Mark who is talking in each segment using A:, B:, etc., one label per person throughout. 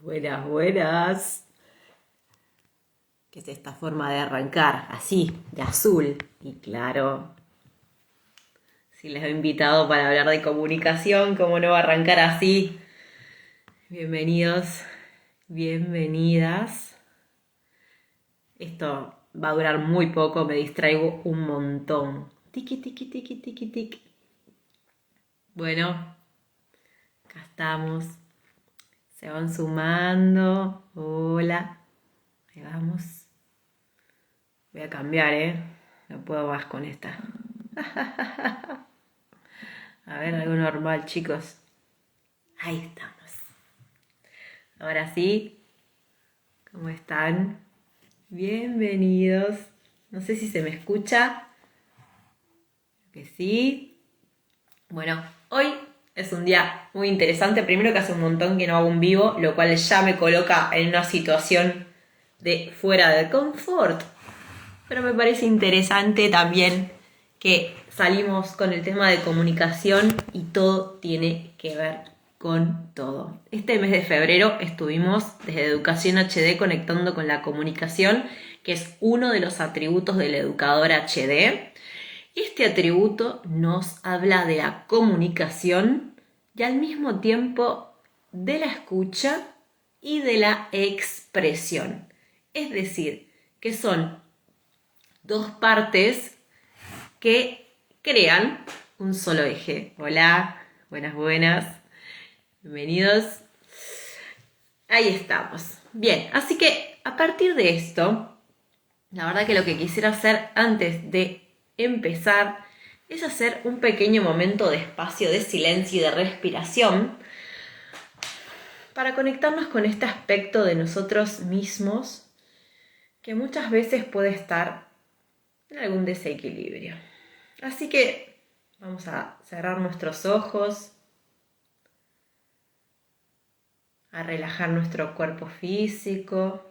A: Buenas, buenas. ¿Qué es esta forma de arrancar? Así, de azul. Y claro, si les he invitado para hablar de comunicación, ¿cómo no va a arrancar así? Bienvenidos, bienvenidas. Esto va a durar muy poco, me distraigo un montón. Tiki, tiki, tiki, tiki, tiki. Bueno, acá estamos. Se van sumando. Hola. Ahí vamos. Voy a cambiar, No puedo más con esta. A ver, algo normal, chicos. Ahí estamos. Ahora sí. ¿Cómo están? Bienvenidos. No sé si se me escucha. Que sí. Bueno, hoy es un día muy interesante. Primero que hace un montón que no hago un vivo, lo cual ya me coloca en una situación de fuera de confort. Pero me parece interesante también que salimos con el tema de comunicación y todo tiene que ver con todo. Este mes de febrero estuvimos desde Educación HD conectando con la comunicación, que es uno de los atributos del educador HD. Y este atributo nos habla de la comunicación y al mismo tiempo de la escucha y de la expresión. Es decir, que son dos partes que crean un solo eje. Hola, buenas, buenas. Bienvenidos. Ahí estamos. Bien, así que a partir de esto, la verdad que lo que quisiera hacer antes de empezar es hacer un pequeño momento de espacio de silencio y de respiración para conectarnos con este aspecto de nosotros mismos que muchas veces puede estar en algún desequilibrio. Así que vamos a cerrar nuestros ojos, a relajar nuestro cuerpo físico,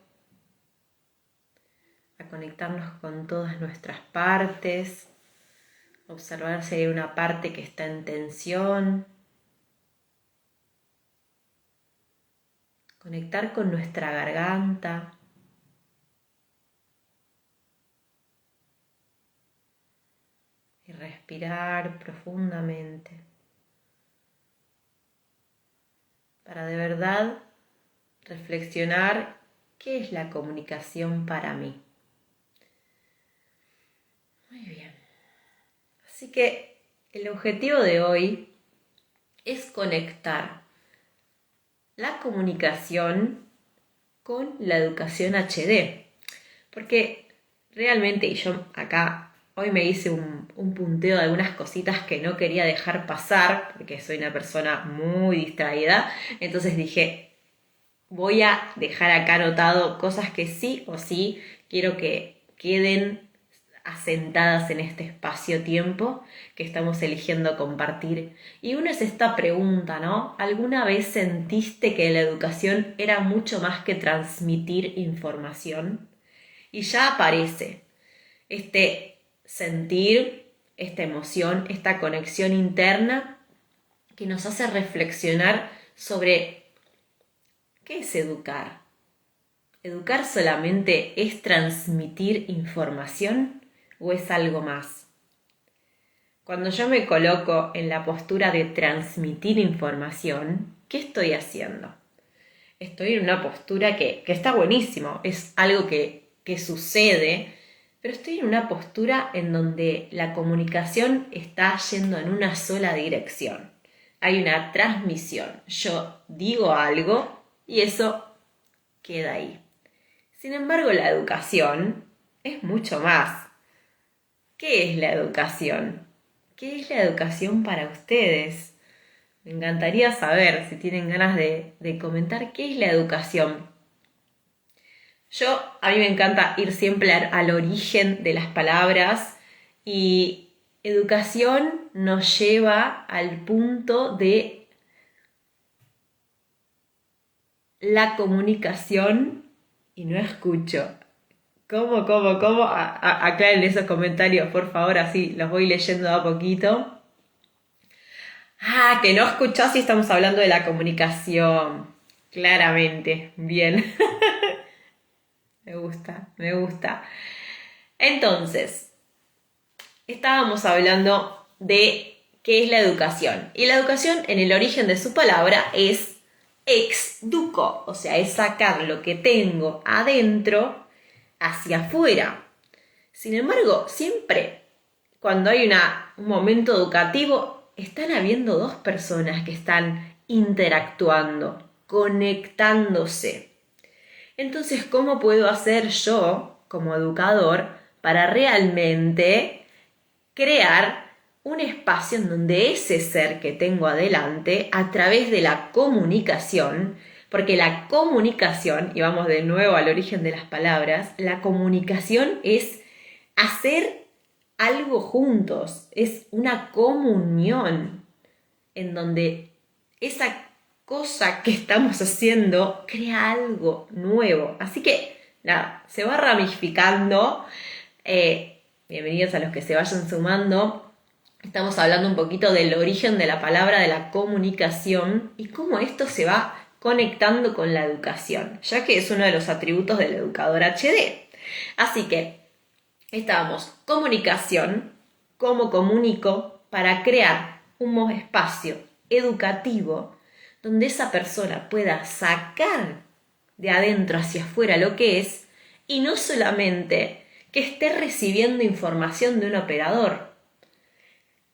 A: a conectarnos con todas nuestras partes, observar si hay una parte que está en tensión, conectar con nuestra garganta, y respirar profundamente para de verdad reflexionar qué es la comunicación para mí. Muy bien. Así que el objetivo de hoy es conectar la comunicación con la educación HD. Porque realmente, y yo acá hoy me hice un punteo de algunas cositas que no quería dejar pasar, porque soy una persona muy distraída, entonces dije, voy a dejar acá anotado cosas que sí o sí quiero que queden asentadas en este espacio-tiempo que estamos eligiendo compartir. Y una es esta pregunta, ¿no? ¿Alguna vez sentiste que la educación era mucho más que transmitir información? Y ya aparece este sentir, esta emoción, esta conexión interna que nos hace reflexionar sobre qué es educar. ¿Educar solamente es transmitir información o es algo más? Cuando yo me coloco en la postura de transmitir información, ¿qué estoy haciendo? Estoy en una postura que está buenísimo, es algo que sucede, pero estoy en una postura en donde la comunicación está yendo en una sola dirección. Hay una transmisión. Yo digo algo y eso queda ahí. Sin embargo, la educación es mucho más. ¿Qué es la educación? ¿Qué es la educación para ustedes? Me encantaría saber si tienen ganas de comentar qué es la educación. A mí me encanta ir siempre al origen de las palabras y educación nos lleva al punto de la comunicación y no escucho. ¿Cómo? Aclaren esos comentarios, por favor, así los voy leyendo de a poquito. Que no escuchás si estamos hablando de la comunicación. claramente. Bien. Me gusta, me gusta. Entonces, estábamos hablando de qué es la educación. Y la educación, en el origen de su palabra, es exduco, o sea, es sacar lo que tengo adentro hacia afuera. Sin embargo, siempre cuando hay un momento educativo, están habiendo dos personas que están interactuando, conectándose. Entonces, ¿cómo puedo hacer yo, como educador, para realmente crear un espacio en donde ese ser que tengo adelante, a través de la comunicación, porque la comunicación, y vamos de nuevo al origen de las palabras, la comunicación es hacer algo juntos, es una comunión en donde esa cosa que estamos haciendo crea algo nuevo. Así que, nada, se va ramificando. Bienvenidos a los que se vayan sumando. Estamos hablando un poquito del origen de la palabra, de la comunicación y cómo esto se va conectando con la educación, ya que es uno de los atributos del educador HD. Así que estábamos, comunicación, cómo comunico para crear un espacio educativo donde esa persona pueda sacar de adentro hacia afuera lo que es y no solamente que esté recibiendo información de un operador,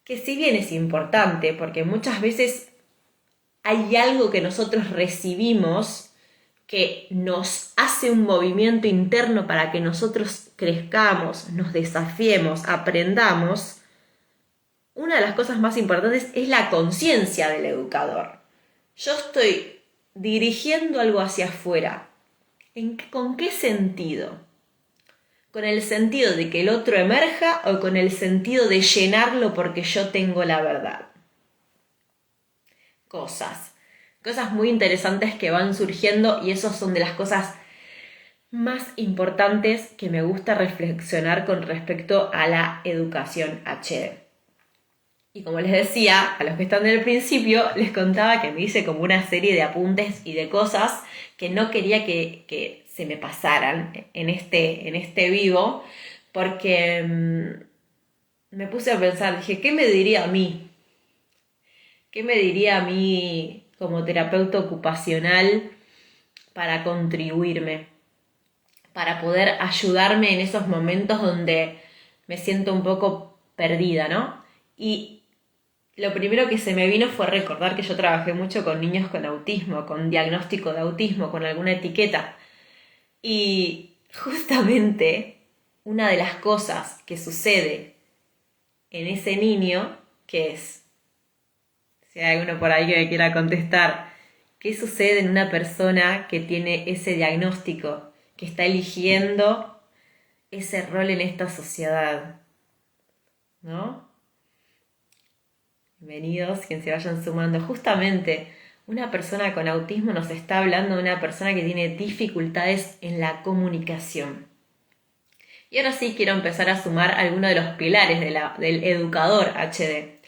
A: que si bien es importante porque muchas veces hay algo que nosotros recibimos que nos hace un movimiento interno para que nosotros crezcamos, nos desafiemos, aprendamos. Una de las cosas más importantes es la conciencia del educador. Yo estoy dirigiendo algo hacia afuera. ¿Con qué sentido? ¿Con el sentido de que el otro emerja o con el sentido de llenarlo porque yo tengo la verdad? Cosas muy interesantes que van surgiendo y esas son de las cosas más importantes que me gusta reflexionar con respecto a la educación HD. Y como les decía, a los que están del principio, les contaba que me hice como una serie de apuntes y de cosas que no quería que se me pasaran en este vivo, porque me puse a pensar, dije, ¿qué me diría a mí? ¿Qué me diría a mí como terapeuta ocupacional para contribuirme? Para poder ayudarme en esos momentos donde me siento un poco perdida, ¿no? Y lo primero que se me vino fue recordar que yo trabajé mucho con niños con autismo, con diagnóstico de autismo, con alguna etiqueta. Y justamente una de las cosas que sucede en ese niño, que es, si hay alguno por ahí que me quiera contestar, ¿qué sucede en una persona que tiene ese diagnóstico, que está eligiendo ese rol en esta sociedad? ¿No? Bienvenidos, quien se vayan sumando. Justamente, una persona con autismo nos está hablando de una persona que tiene dificultades en la comunicación. Y ahora sí quiero empezar a sumar algunos de los pilares del educador HD.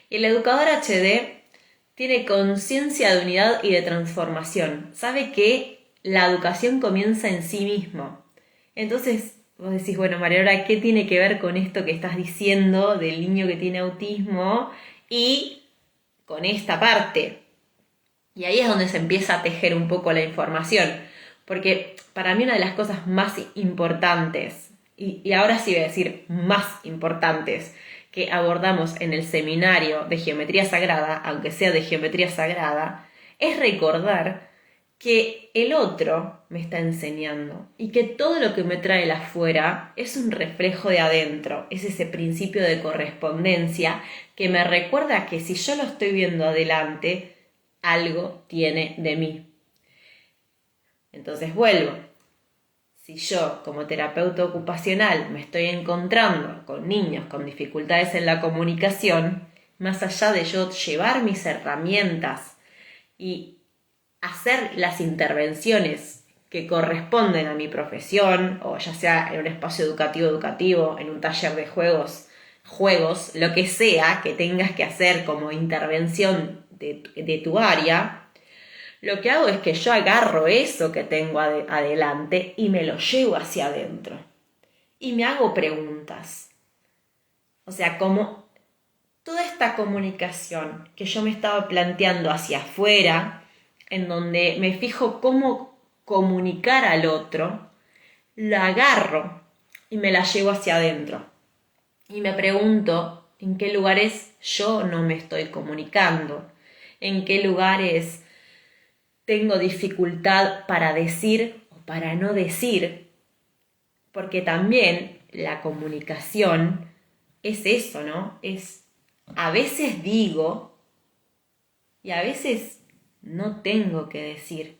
A: Y el educador HD tiene conciencia de unidad y de transformación. Sabe que la educación comienza en sí mismo. Entonces, vos decís, bueno, Mariora, ¿qué tiene que ver con esto que estás diciendo del niño que tiene autismo y con esta parte? Y ahí es donde se empieza a tejer un poco la información. Porque para mí una de las cosas más importantes, y ahora sí voy a decir más importantes, que abordamos en el seminario de Geometría Sagrada, aunque sea de Geometría Sagrada, es recordar que el otro me está enseñando y que todo lo que me trae el afuera es un reflejo de adentro, es ese principio de correspondencia que me recuerda que si yo lo estoy viendo adelante, algo tiene de mí. Entonces vuelvo. Si yo, como terapeuta ocupacional, me estoy encontrando con niños con dificultades en la comunicación, más allá de yo llevar mis herramientas y hacer las intervenciones que corresponden a mi profesión, o ya sea en un espacio educativo, en un taller de juegos, lo que sea que tengas que hacer como intervención de tu área, Lo que hago es que yo agarro eso que tengo adelante y me lo llevo hacia adentro. Y me hago preguntas. O sea, como toda esta comunicación que yo me estaba planteando hacia afuera, en donde me fijo cómo comunicar al otro, la agarro y me la llevo hacia adentro. Y me pregunto en qué lugares yo no me estoy comunicando, en qué lugares tengo dificultad para decir o para no decir, porque también la comunicación es eso, ¿no? Es a veces digo y a veces no tengo que decir.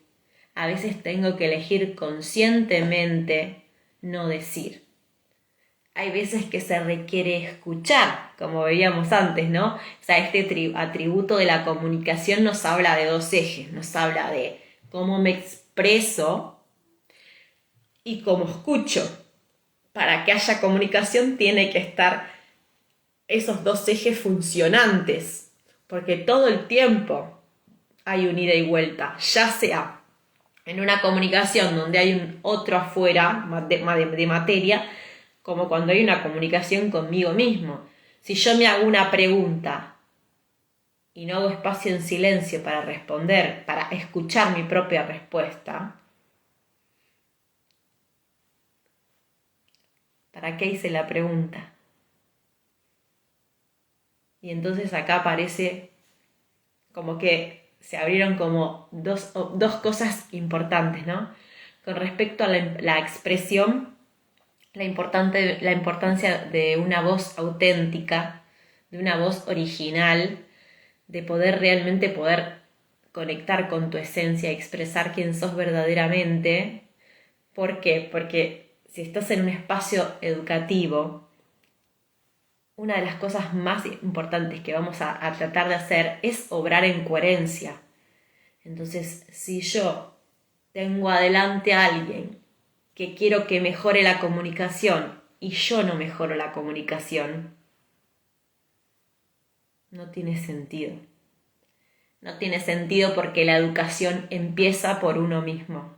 A: A veces tengo que elegir conscientemente no decir. Hay veces que se requiere escuchar, como veíamos antes, ¿no? O sea, este atributo de la comunicación nos habla de dos ejes, nos habla de cómo me expreso y cómo escucho. Para que haya comunicación tiene que estar esos dos ejes funcionantes, porque todo el tiempo hay un ida y vuelta, ya sea en una comunicación donde hay un otro afuera de materia, como cuando hay una comunicación conmigo mismo. Si yo me hago una pregunta y no hago espacio en silencio para responder, para escuchar mi propia respuesta, ¿para qué hice la pregunta? Y entonces acá aparece como que se abrieron como dos cosas importantes, ¿no? Con respecto a la expresión, la importancia de una voz auténtica, de una voz original, de poder realmente conectar con tu esencia, expresar quién sos verdaderamente. ¿Por qué? Porque si estás en un espacio educativo, una de las cosas más importantes que vamos a tratar de hacer es obrar en coherencia. Entonces, si yo tengo adelante a alguien que quiero que mejore la comunicación y yo no mejoro la comunicación, no tiene sentido. No tiene sentido porque la educación empieza por uno mismo.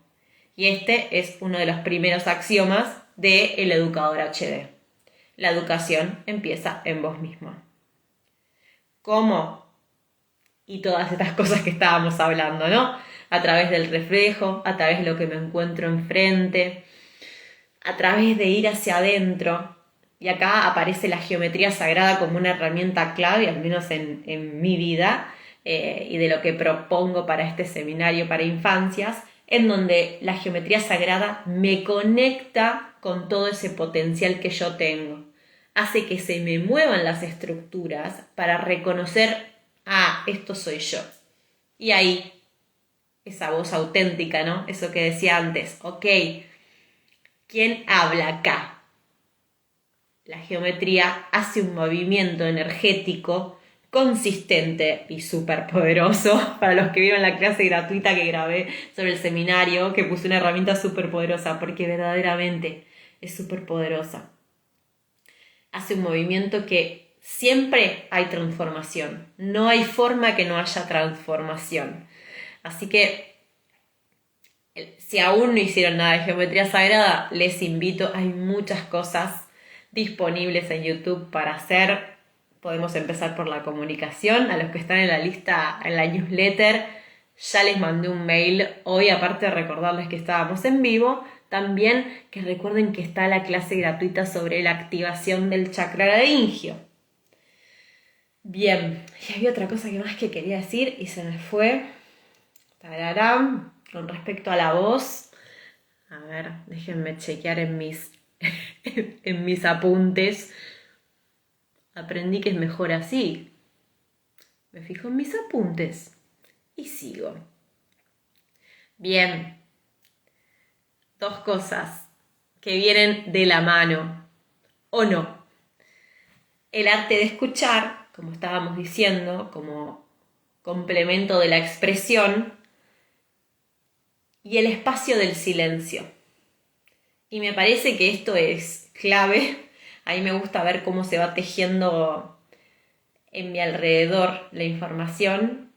A: Y este es uno de los primeros axiomas del educador HD. La educación empieza en vos mismo. ¿Cómo? Y todas estas cosas que estábamos hablando, ¿no? A través del reflejo, a través de lo que me encuentro enfrente, a través de ir hacia adentro. Y acá aparece la geometría sagrada como una herramienta clave, al menos en mi vida, y de lo que propongo para este seminario para infancias, en donde la geometría sagrada me conecta con todo ese potencial que yo tengo. Hace que se me muevan las estructuras para reconocer, esto soy yo. Y ahí, esa voz auténtica, ¿no? Eso que decía antes, ok, ¿quién habla acá? La geometría hace un movimiento energético consistente y súper poderoso. Para los que vieron la clase gratuita que grabé sobre el seminario, que puse una herramienta súper poderosa, porque verdaderamente es súper poderosa. Hace un movimiento que siempre hay transformación. No hay forma que no haya transformación. Así que, si aún no hicieron nada de geometría sagrada, les invito. Hay muchas cosas disponibles en YouTube para hacer. Podemos empezar por la comunicación. A los que están en la lista, en la newsletter, ya les mandé un mail hoy, aparte de recordarles que estábamos en vivo. También que recuerden que está la clase gratuita sobre la activación del chakra laringio. Bien, y había otra cosa que más que quería decir y se me fue. Tararán. Con respecto a la voz, a ver, déjenme chequear en mis apuntes. Aprendí que es mejor así. Me fijo en mis apuntes y sigo. Bien, dos cosas que vienen de la mano, ¿o no? El arte de escuchar, como estábamos diciendo, como complemento de la expresión, y el espacio del silencio. Y me parece que esto es clave. A mí me gusta ver cómo se va tejiendo en mi alrededor la información.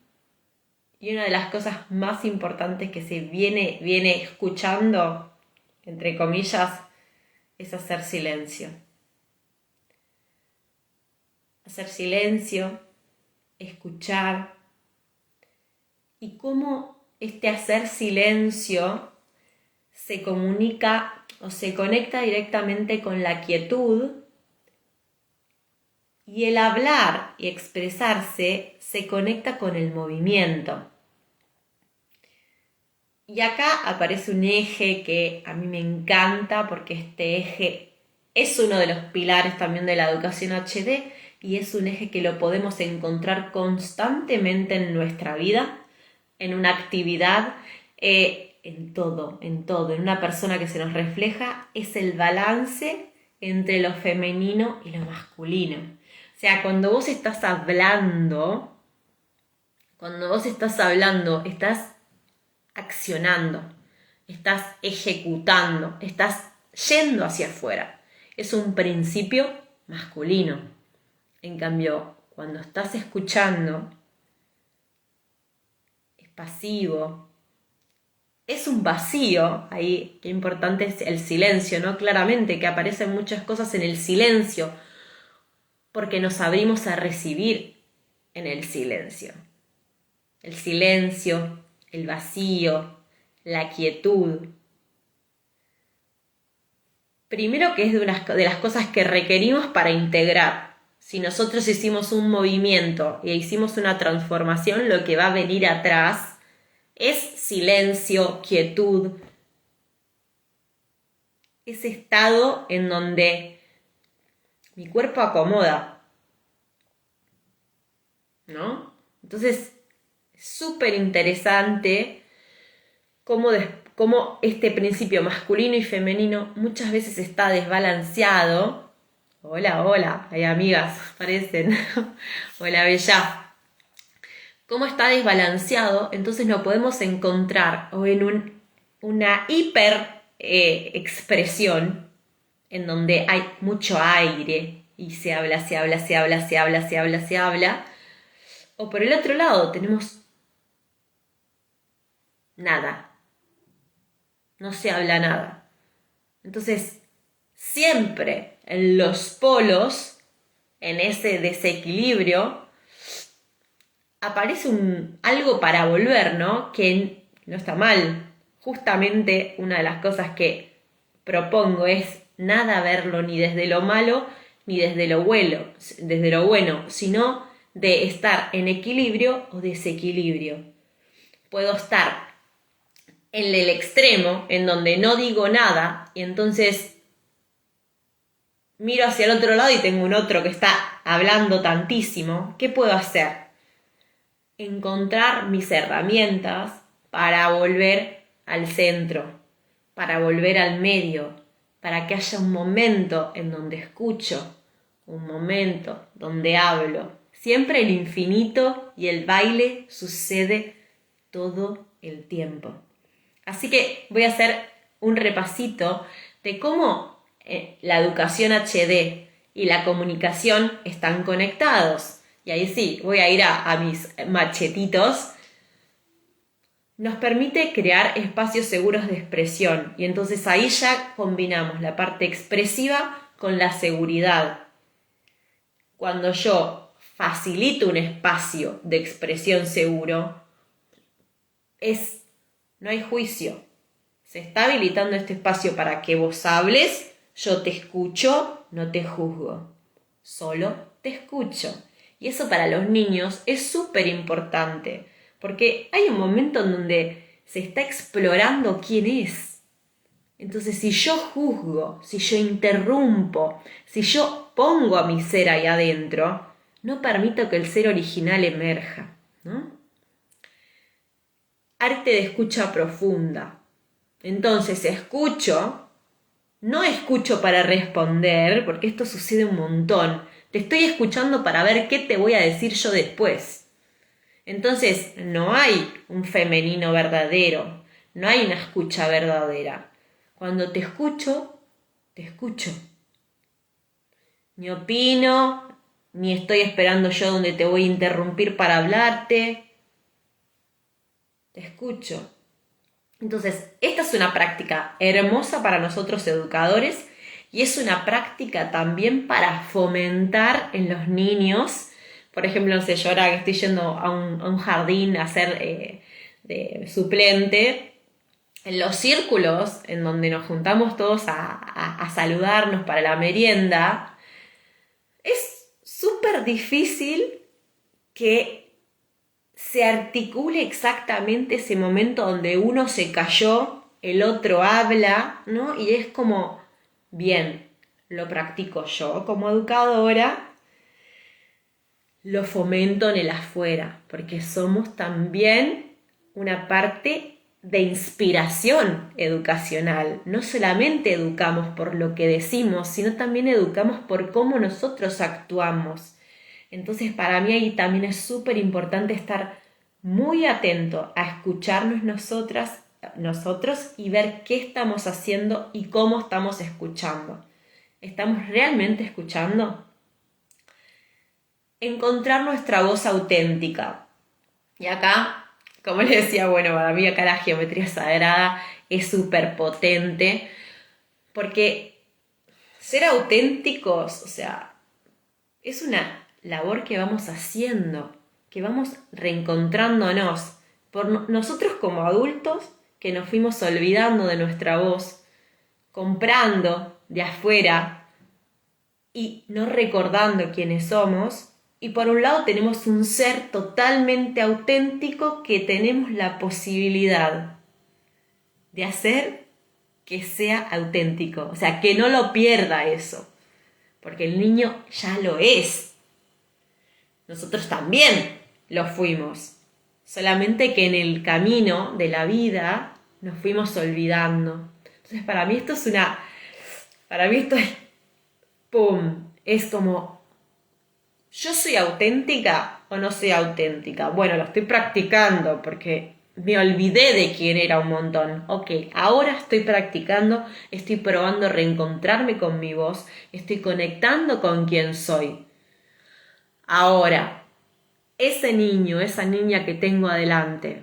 A: Y una de las cosas más importantes que se viene escuchando, entre comillas, es hacer silencio. Hacer silencio, escuchar. Y cómo este hacer silencio se comunica o se conecta directamente con la quietud, y el hablar y expresarse se conecta con el movimiento. Y acá aparece un eje que a mí me encanta, porque este eje es uno de los pilares también de la educación HD, y es un eje que lo podemos encontrar constantemente en nuestra vida, en una actividad, en todo, en una persona que se nos refleja, es el balance entre lo femenino y lo masculino. O sea, cuando vos estás hablando, estás accionando, estás ejecutando, estás yendo hacia afuera. Es un principio masculino. En cambio, cuando estás escuchando, es pasivo. Es un vacío, ahí qué importante es el silencio, ¿no? Claramente que aparecen muchas cosas en el silencio, porque nos abrimos a recibir en el silencio. El silencio, el vacío, la quietud. Primero, que es de las cosas que requerimos para integrar. Si nosotros hicimos un movimiento e hicimos una transformación, lo que va a venir atrás es silencio, quietud, ese estado en donde mi cuerpo acomoda, ¿no? Entonces, es súper interesante cómo este principio masculino y femenino muchas veces está desbalanceado. Hola, hay amigas, parecen. Hola, bella. Cómo está desbalanceado, entonces nos podemos encontrar o en una hiper expresión en donde hay mucho aire y se habla, o por el otro lado tenemos nada, no se habla nada. Entonces, siempre en los polos, en ese desequilibrio, aparece algo para volver, ¿no? Que no está mal. Justamente una de las cosas que propongo es nada verlo ni desde lo malo ni desde lo bueno, sino de estar en equilibrio o desequilibrio. Puedo estar en el extremo, en donde no digo nada, y entonces miro hacia el otro lado y tengo un otro que está hablando tantísimo. ¿Qué puedo hacer? Encontrar mis herramientas para volver al centro, para volver al medio, para que haya un momento en donde escucho, un momento donde hablo. Siempre el infinito y el baile sucede todo el tiempo. Así que voy a hacer un repasito de cómo la educación HD y la comunicación están conectados. Y ahí sí, voy a ir a mis machetitos. Nos permite crear espacios seguros de expresión, y entonces ahí ya combinamos la parte expresiva con la seguridad. Cuando yo facilito un espacio de expresión seguro, no hay juicio. Se está habilitando este espacio para que vos hables, yo te escucho, no te juzgo, solo te escucho. Y eso para los niños es súper importante, porque hay un momento en donde se está explorando quién es. Entonces, si yo juzgo, si yo interrumpo, si yo pongo a mi ser ahí adentro, no permito que el ser original emerja, ¿no? Arte de escucha profunda. Entonces, no escucho para responder, porque esto sucede un montón. Te estoy escuchando para ver qué te voy a decir yo después. Entonces, no hay un femenino verdadero, no hay una escucha verdadera. Cuando te escucho, te escucho. Ni opino, ni estoy esperando yo donde te voy a interrumpir para hablarte. te escucho. Entonces, esta es una práctica hermosa para nosotros educadores y es una práctica también para fomentar en los niños. Por ejemplo, no sé, yo ahora que estoy yendo a un jardín a ser de suplente, en los círculos en donde nos juntamos todos a saludarnos para la merienda, es súper difícil que se articule exactamente ese momento donde uno se cayó, el otro habla, ¿no? Y es como, bien, lo practico yo como educadora, lo fomento en el afuera, porque somos también una parte de inspiración educacional. No solamente educamos por lo que decimos, sino también educamos por cómo nosotros actuamos. Entonces, para mí ahí también es súper importante estar muy atento a escucharnos nosotros y ver qué estamos haciendo y cómo estamos escuchando. ¿Estamos realmente escuchando? Encontrar nuestra voz auténtica. Y acá, como les decía, bueno, para mí acá la geometría sagrada es súper potente, porque ser auténticos, o sea, es una labor que vamos haciendo, que vamos reencontrándonos. Por nosotros como adultos, que nos fuimos olvidando de nuestra voz, comprando de afuera y no recordando quiénes somos. Y por un lado tenemos un ser totalmente auténtico que tenemos la posibilidad de hacer que sea auténtico. O sea, que no lo pierda eso. Porque el niño ya lo es. Nosotros también lo fuimos. Solamente que en el camino de la vida nos fuimos olvidando. Entonces para mí esto es ¡pum! Es como, ¿yo soy auténtica o no soy auténtica? Bueno, lo estoy practicando porque me olvidé de quién era un montón. Ok, ahora estoy practicando, estoy probando reencontrarme con mi voz, estoy conectando con quién soy. Ahora, ese niño, esa niña que tengo adelante,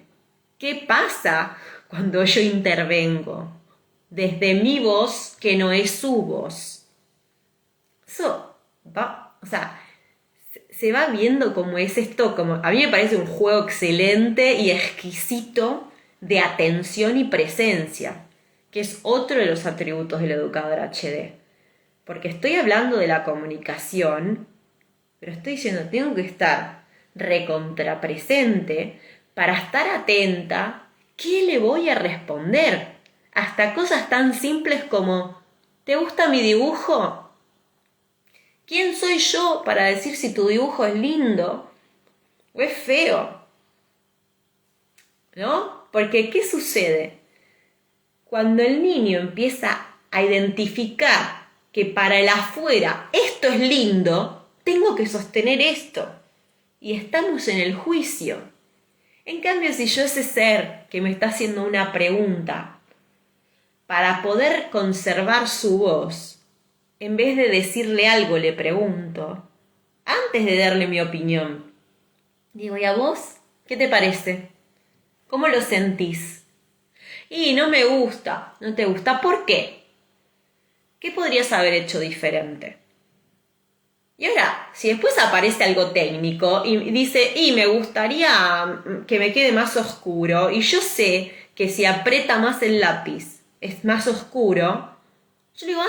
A: ¿qué pasa cuando yo intervengo? Desde mi voz, que no es su voz. Eso va, o sea, se va viendo cómo es esto, como a mí me parece un juego excelente y exquisito de atención y presencia, que es otro de los atributos del educador HD. Porque estoy hablando de la comunicación, pero estoy diciendo, tengo que estar recontrapresente para estar atenta, ¿qué le voy a responder? Hasta cosas tan simples como, ¿te gusta mi dibujo? ¿Quién soy yo para decir si tu dibujo es lindo o es feo? ¿No? Porque, ¿qué sucede? Cuando el niño empieza a identificar que para el afuera esto es lindo, tengo que sostener esto. Y estamos en el juicio. En cambio, si yo ese ser que me está haciendo una pregunta, para poder conservar su voz, en vez de decirle algo, le pregunto, antes de darle mi opinión, digo, ¿y a vos? ¿Qué te parece? ¿Cómo lo sentís? Y no me gusta, ¿no te gusta? ¿Por qué? ¿Qué podrías haber hecho diferente? Y ahora, si después aparece algo técnico y dice, y me gustaría que me quede más oscuro, y yo sé que si aprieta más el lápiz es más oscuro, yo digo,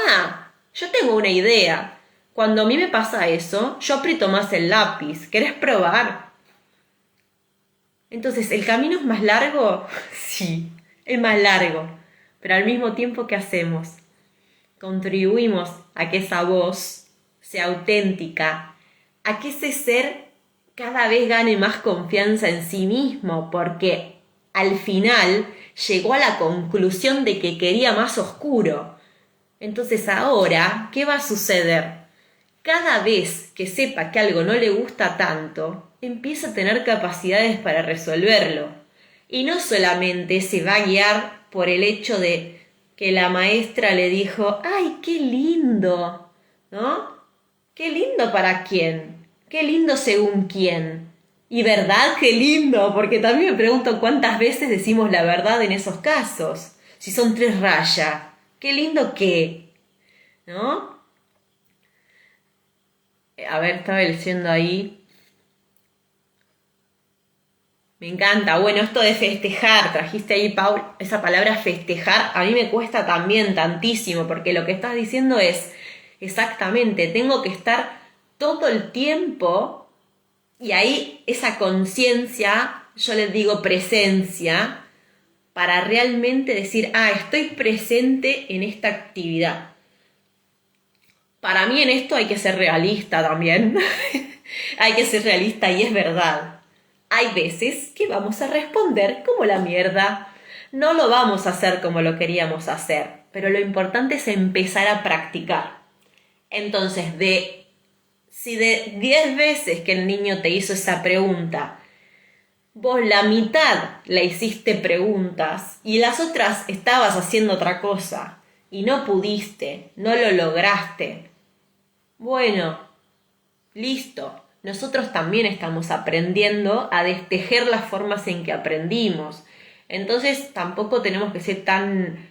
A: yo tengo una idea. Cuando a mí me pasa eso, yo aprieto más el lápiz. ¿Querés probar? Entonces, ¿el camino es más largo? Sí, es más largo. Pero al mismo tiempo, ¿qué hacemos? Contribuimos a que esa voz sea auténtica, a que ese ser cada vez gane más confianza en sí mismo, porque al final llegó a la conclusión de que quería más oscuro. Entonces ahora, ¿qué va a suceder? Cada vez que sepa que algo no le gusta tanto, empieza a tener capacidades para resolverlo. Y no solamente se va a guiar por el hecho de que la maestra le dijo, ¡ay, qué lindo! ¿No? ¿Qué lindo para quién? ¿Qué lindo según quién? Y verdad, qué lindo, porque también me pregunto cuántas veces decimos la verdad en esos casos. Si son 3 rayas, qué lindo que, ¿no? A ver, estaba leyendo ahí. Me encanta. Bueno, esto de festejar, trajiste ahí, Paul, esa palabra festejar, a mí me cuesta también tantísimo, porque lo que estás diciendo es, exactamente, tengo que estar todo el tiempo, y ahí esa conciencia, yo les digo presencia, para realmente decir, estoy presente en esta actividad. Para mí en esto hay que ser realista también. Hay que ser realista y es verdad. Hay veces que vamos a responder como la mierda. No lo vamos a hacer como lo queríamos hacer, pero lo importante es empezar a practicar. Entonces, si de 10 veces que el niño te hizo esa pregunta, vos la mitad le hiciste preguntas y las otras estabas haciendo otra cosa y no pudiste, no lo lograste. Bueno, listo. Nosotros también estamos aprendiendo a destejer las formas en que aprendimos. Entonces tampoco tenemos que ser tan...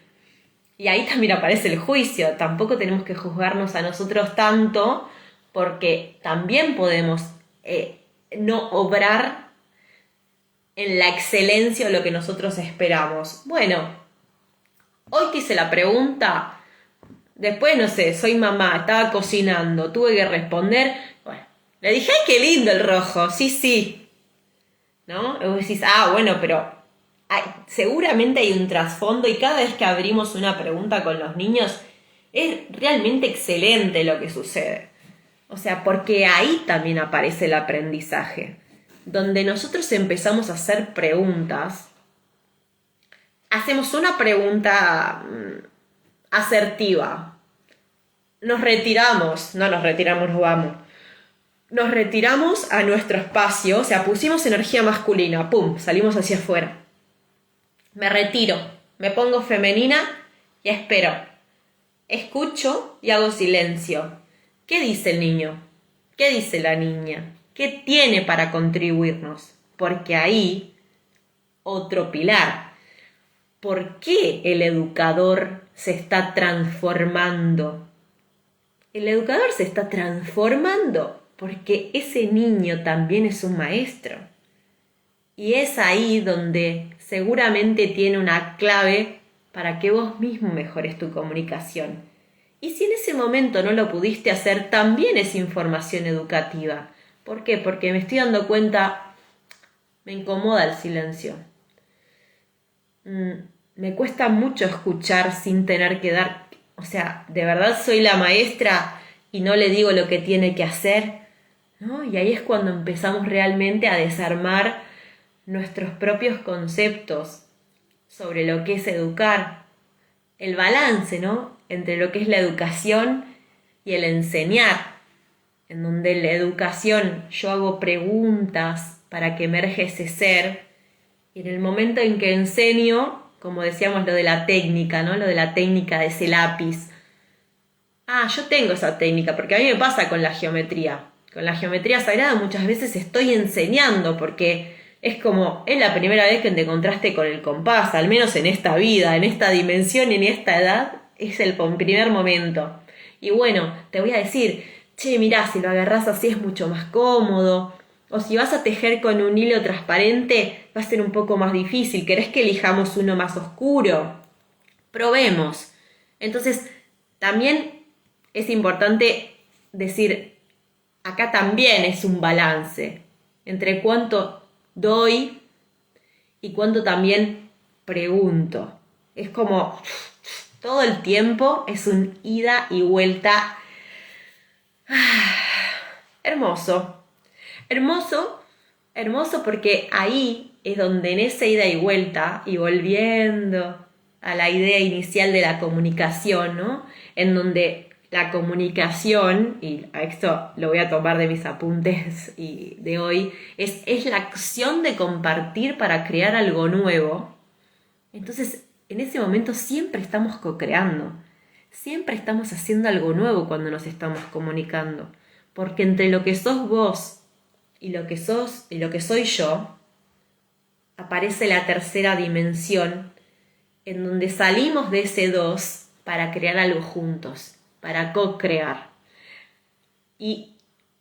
A: Y ahí también aparece el juicio. Tampoco tenemos que juzgarnos a nosotros tanto porque también podemos no obrar en la excelencia o lo que nosotros esperamos. Bueno, hoy te hice la pregunta, después no sé, soy mamá, estaba cocinando, tuve que responder, bueno, le dije, ¡ay, qué lindo el rojo! Sí, ¿no? Y vos decís, bueno, pero seguramente hay un trasfondo y cada vez que abrimos una pregunta con los niños es realmente excelente lo que sucede. O sea, porque ahí también aparece el aprendizaje. Donde nosotros empezamos a hacer preguntas, hacemos una pregunta asertiva. Nos retiramos, no nos retiramos, nos vamos. Nos retiramos a nuestro espacio, o sea, pusimos energía masculina, ¡pum!, salimos hacia afuera. Me retiro, me pongo femenina y espero. Escucho y hago silencio. ¿Qué dice el niño? ¿Qué dice la niña? ¿Qué tiene para contribuirnos? Porque ahí, otro pilar. ¿Por qué el educador se está transformando? El educador se está transformando porque ese niño también es un maestro. Y es ahí donde seguramente tiene una clave para que vos mismo mejores tu comunicación. Y si en ese momento no lo pudiste hacer, también es información educativa. ¿Por qué? Porque me estoy dando cuenta, me incomoda el silencio. Me cuesta mucho escuchar sin tener que dar, o sea, de verdad soy la maestra y no le digo lo que tiene que hacer, ¿no? Y ahí es cuando empezamos realmente a desarmar nuestros propios conceptos sobre lo que es educar, el balance, ¿no?, entre lo que es la educación y el enseñar, en donde en la educación yo hago preguntas para que emerge ese ser, y en el momento en que enseño, como decíamos lo de la técnica, ¿no?, lo de la técnica de ese lápiz. Yo tengo esa técnica, porque a mí me pasa con la geometría. Con la geometría sagrada muchas veces estoy enseñando, porque es como, es la primera vez que te encontraste con el compás, al menos en esta vida, en esta dimensión, en esta edad, es el primer momento. Y bueno, te voy a decir, che, mirá, si lo agarrás así es mucho más cómodo, o si vas a tejer con un hilo transparente, va a ser un poco más difícil, ¿querés que elijamos uno más oscuro? Probemos. Entonces, también es importante decir, acá también es un balance entre cuánto doy y cuánto también pregunto. Es como todo el tiempo es un ida y vuelta. Hermoso. Hermoso porque ahí es donde en esa ida y vuelta y volviendo a la idea inicial de la comunicación, ¿no?, en donde la comunicación, y a esto lo voy a tomar de mis apuntes y de hoy, es la acción de compartir para crear algo nuevo. Entonces, en ese momento siempre estamos co-creando, siempre estamos haciendo algo nuevo cuando nos estamos comunicando, porque entre lo que sos vos y lo que sos y lo que soy yo, aparece la tercera dimensión en donde salimos de ese dos para crear algo juntos, para co-crear. Y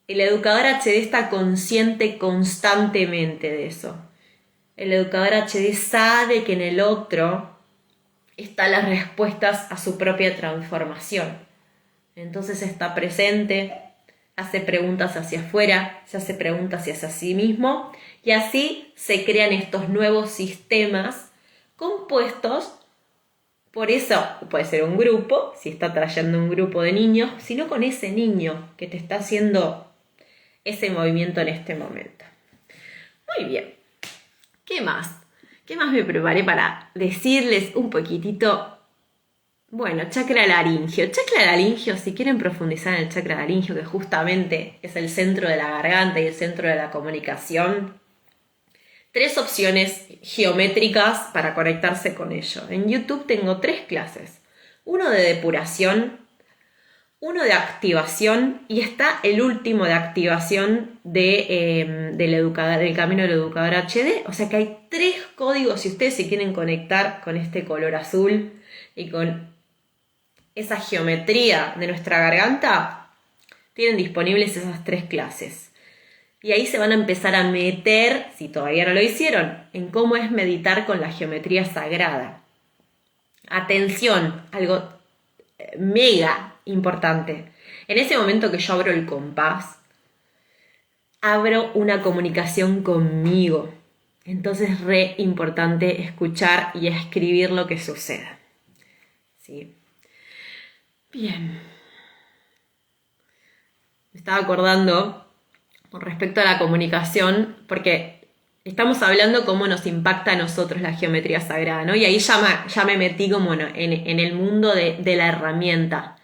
A: el educador HD está consciente constantemente de eso. El educador HD sabe que en el otro están las respuestas a su propia transformación. Entonces está presente, hace preguntas hacia afuera, se hace preguntas hacia sí mismo y así se crean estos nuevos sistemas compuestos. Por eso puede ser un grupo, si está trayendo un grupo de niños, sino con ese niño que te está haciendo ese movimiento en este momento. Muy bien. ¿Qué más? ¿Qué más me preparé para decirles un poquitito? Bueno, chakra laringio. Chakra laringio, si quieren profundizar en el chakra laringio, que justamente es el centro de la garganta y el centro de la comunicación, 3 opciones geométricas para conectarse con ello. En YouTube tengo 3 clases. Uno de depuración, uno de activación y está el último de activación del camino del educador HD. O sea que hay 3 códigos si ustedes se quieren conectar con este color azul y con esa geometría de nuestra garganta, tienen disponibles esas 3 clases. Y ahí se van a empezar a meter, si todavía no lo hicieron, en cómo es meditar con la geometría sagrada. Atención, algo mega importante. En ese momento que yo abro el compás, abro una comunicación conmigo. Entonces es re importante escuchar y escribir lo que sucede. ¿Sí? Bien. Me estaba acordando con respecto a la comunicación, porque estamos hablando cómo nos impacta a nosotros la geometría sagrada, ¿no? Y ahí ya me metí como en el mundo de la herramienta.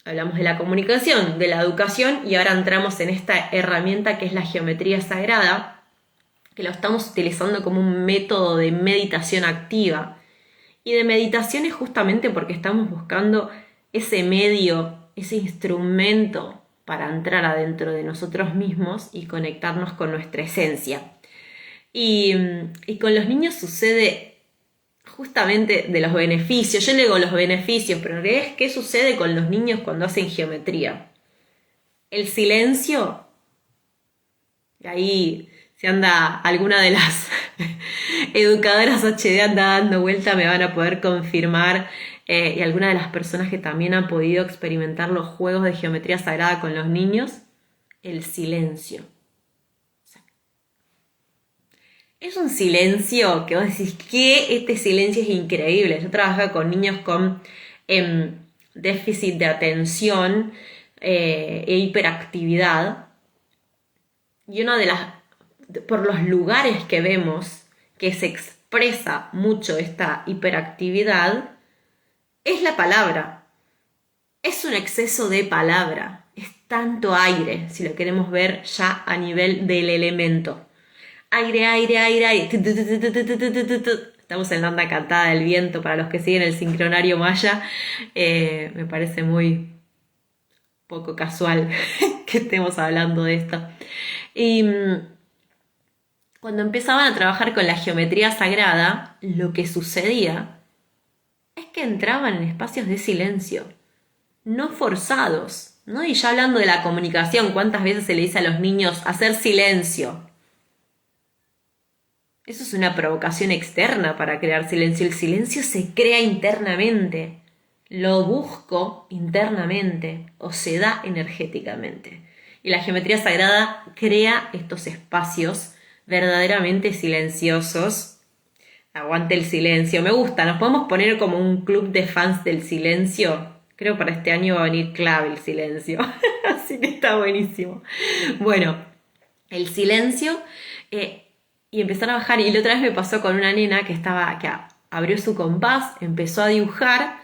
A: Hablamos de la comunicación, de la educación, y ahora entramos en esta herramienta que es la geometría sagrada, que lo estamos utilizando como un método de meditación activa. Y de meditación es justamente porque estamos buscando ese medio, ese instrumento para entrar adentro de nosotros mismos y conectarnos con nuestra esencia. Y con los niños sucede justamente de los beneficios. Yo le digo los beneficios, pero en realidad es qué sucede con los niños cuando hacen geometría. El silencio, y ahí si anda alguna de las educadoras HD anda dando vuelta, me van a poder confirmar. Y algunas de las personas que también han podido experimentar los juegos de geometría sagrada con los niños, el silencio. O sea, es un silencio que vos decís, que este silencio es increíble. Yo trabajaba con niños con déficit de atención e hiperactividad. Y una de las, por los lugares que vemos que se expresa mucho esta hiperactividad, es la palabra. Es un exceso de palabra. Es tanto aire, si lo queremos ver ya a nivel del elemento. Aire, aire, aire, aire. Estamos en la onda cantada del viento para los que siguen el sincronario maya. Me parece muy poco casual que estemos hablando de esto. Y cuando empezaban a trabajar con la geometría sagrada, lo que sucedía es que entraban en espacios de silencio, no forzados, ¿no? Y ya hablando de la comunicación, ¿cuántas veces se le dice a los niños hacer silencio? Eso es una provocación externa para crear silencio. El silencio se crea internamente, lo busco internamente o se da energéticamente. Y la geometría sagrada crea estos espacios verdaderamente silenciosos. Aguante el silencio, me gusta, nos podemos poner como un club de fans del silencio. Creo que para este año va a venir clave el silencio, así que está buenísimo. Bueno, el silencio y empezar a bajar. Y la otra vez me pasó con una nena que abrió su compás, empezó a dibujar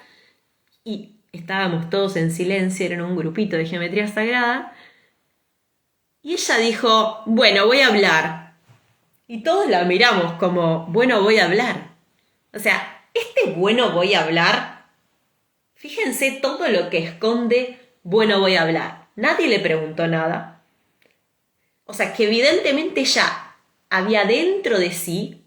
A: y estábamos todos en silencio, eran un grupito de geometría sagrada. Y ella dijo, bueno, voy a hablar. Y todos la miramos como, bueno, voy a hablar. O sea, este bueno, voy a hablar, fíjense todo lo que esconde, bueno, voy a hablar. Nadie le preguntó nada. O sea, que evidentemente ya había dentro de sí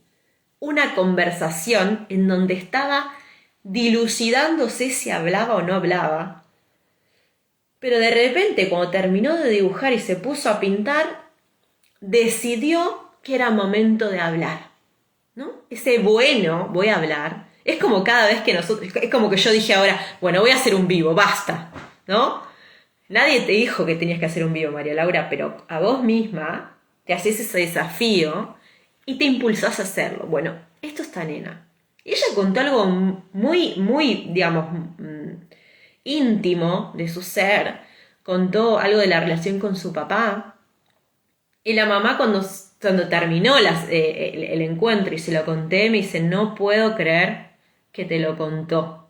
A: una conversación en donde estaba dilucidándose si hablaba o no hablaba. Pero de repente, cuando terminó de dibujar y se puso a pintar, decidió que era momento de hablar, ¿no? Ese bueno, voy a hablar, es como cada vez que nosotros, es como que yo dije ahora, bueno, voy a hacer un vivo, basta, ¿no? Nadie te dijo que tenías que hacer un vivo, María Laura, pero a vos misma te haces ese desafío y te impulsás a hacerlo. Bueno, esto está nena. Y ella contó algo muy, digamos, íntimo de su ser. Contó algo de la relación con su papá. Y la mamá cuando terminó el encuentro y se lo conté, me dice, no puedo creer que te lo contó.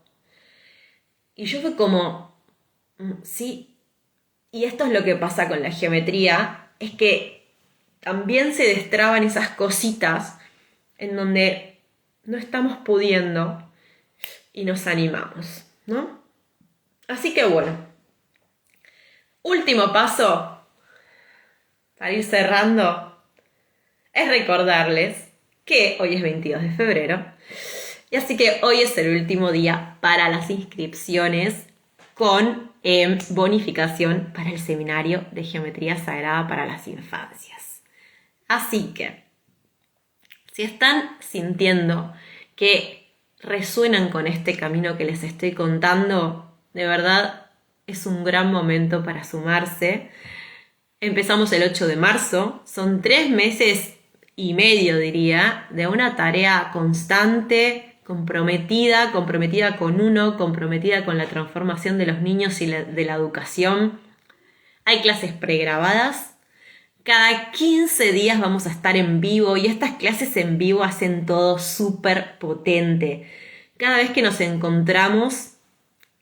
A: Y yo fue como, sí. Y esto es lo que pasa con la geometría, es que también se destraban esas cositas en donde no estamos pudiendo y nos animamos, ¿no? Así que bueno, último paso para ir cerrando es recordarles que hoy es 22 de febrero y así que hoy es el último día para las inscripciones con bonificación para el seminario de Geometría Sagrada para las Infancias. Así que, si están sintiendo que resuenan con este camino que les estoy contando, de verdad es un gran momento para sumarse. Empezamos el 8 de marzo, son 3 meses y medio, diría, de una tarea constante, comprometida con uno, comprometida con la transformación de los niños y de la educación. Hay clases pregrabadas. Cada 15 días vamos a estar en vivo y estas clases en vivo hacen todo súper potente. Cada vez que nos encontramos,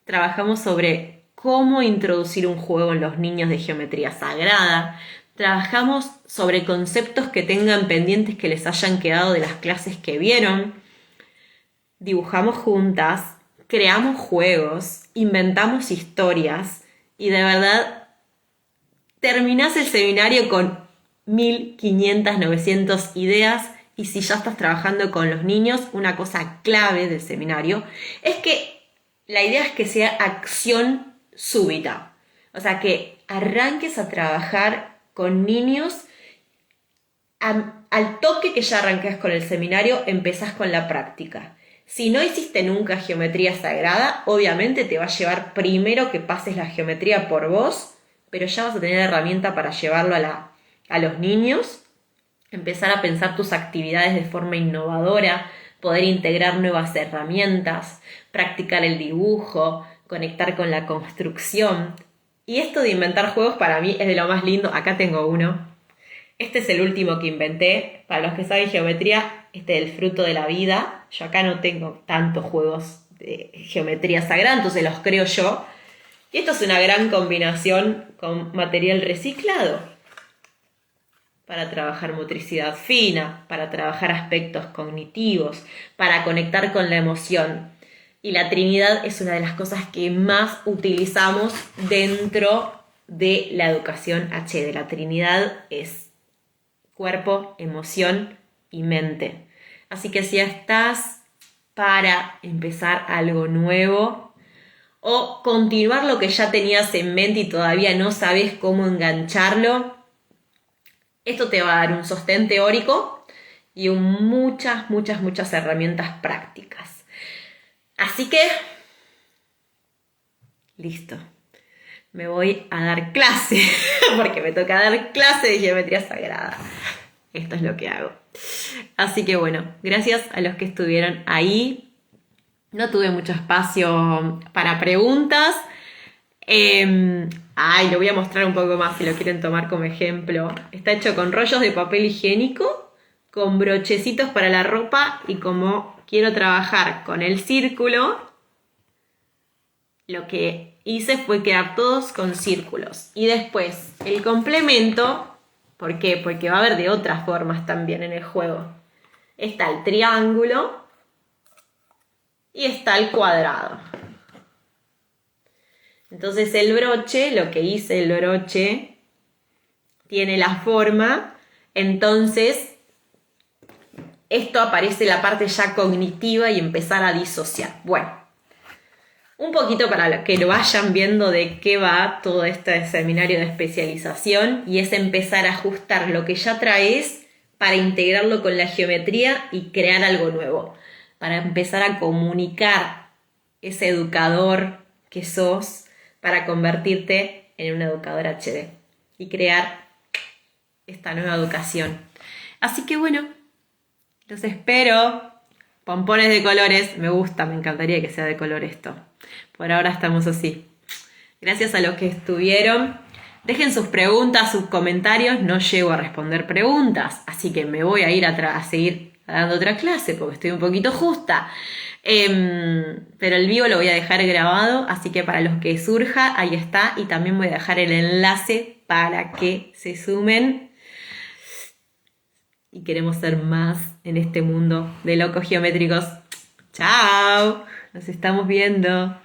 A: trabajamos sobre cómo introducir un juego en los niños de geometría sagrada. Trabajamos sobre conceptos que tengan pendientes que les hayan quedado de las clases que vieron. Dibujamos juntas, creamos juegos, inventamos historias y de verdad terminás el seminario con 1500, 900 ideas. Y si ya estás trabajando con los niños, una cosa clave del seminario es que la idea es que sea acción súbita. O sea, que arranques a trabajar con niños al toque que ya arranques con el seminario, empezás con la práctica. Si no hiciste nunca geometría sagrada, obviamente te va a llevar primero que pases la geometría por vos, pero ya vas a tener herramienta para llevarlo a los niños, empezar a pensar tus actividades de forma innovadora, poder integrar nuevas herramientas, practicar el dibujo, conectar con la construcción. Y esto de inventar juegos para mí es de lo más lindo. Acá tengo uno. Este es el último que inventé. Para los que saben geometría, este es el fruto de la vida. Yo acá no tengo tantos juegos de geometría sagrada, entonces los creo yo. Y esto es una gran combinación con material reciclado para trabajar motricidad fina, para trabajar aspectos cognitivos, para conectar con la emoción. Y la Trinidad es una de las cosas que más utilizamos dentro de la educación HD. La Trinidad es cuerpo, emoción y mente. Así que si estás para empezar algo nuevo o continuar lo que ya tenías en mente y todavía no sabes cómo engancharlo, esto te va a dar un sostén teórico y muchas herramientas prácticas. Así que, listo. Me voy a dar clase, porque me toca dar clase de geometría sagrada. Esto es lo que hago. Así que bueno, gracias a los que estuvieron ahí. No tuve mucho espacio para preguntas. Lo voy a mostrar un poco más si lo quieren tomar como ejemplo. Está hecho con rollos de papel higiénico, con brochecitos para la ropa y como quiero trabajar con el círculo, lo que hice fue quedar todos con círculos. Y después el complemento, ¿por qué? Porque va a haber de otras formas también en el juego. Está el triángulo y está el cuadrado. Entonces el broche, lo que hice el broche tiene la forma, entonces esto aparece la parte ya cognitiva y empezar a disociar. Bueno, un poquito para que lo vayan viendo de qué va todo este seminario de especialización, y es empezar a ajustar lo que ya traes para integrarlo con la geometría y crear algo nuevo, para empezar a comunicar ese educador que sos para convertirte en un educador HD y crear esta nueva educación. Así que bueno, los espero. Pompones de colores, me gusta, me encantaría que sea de color esto. Por ahora estamos así. Gracias a los que estuvieron. Dejen sus preguntas, sus comentarios. No llego a responder preguntas, así que me voy a ir a seguir dando otra clase porque estoy un poquito justa. Pero el vivo lo voy a dejar grabado, así que para los que surja, ahí está. Y también voy a dejar el enlace para que se sumen. Y queremos ser más en este mundo de locos geométricos. ¡Chao! Nos estamos viendo.